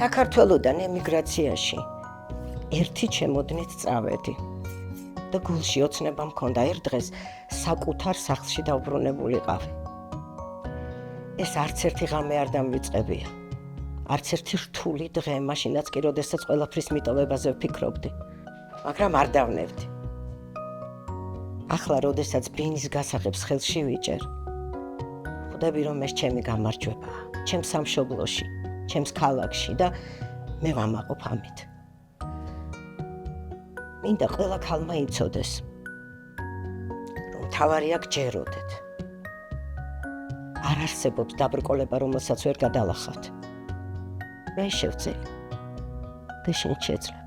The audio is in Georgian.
საქართველოდან ემიგრაციაში ერთი ჩემოდნით წავედი და გულში ოცნება მქონდა ერთ დღეს საკუთარ სახლში დავბრუნებულიყავი. ეს არც ერთი ღამე არ დამვიწყებია. არც ერთი რთული დღე, მაშინაც კი, როდესაც ყველაფრის მიტოვებაზე ვფიქრობდი, მაგრამ არ დავნებდი. ახლა, როდესაც ბინის გასაღებს ხელში ვიჭერ, ხვდები, რომ ეს ჩემი გამარჯვებაა, ჩემს სამშობლოში, ჩემს ქალაქში და მე ვამაყობ ამით. მინდა ყველა ქალმა იცოდეს, რომ თავარია გჯეროდეთ. არ არსებობს დაბრკოლება, რომელსაც ვერ გადალახავთ. მე შევწელი და შენ შეძლებ.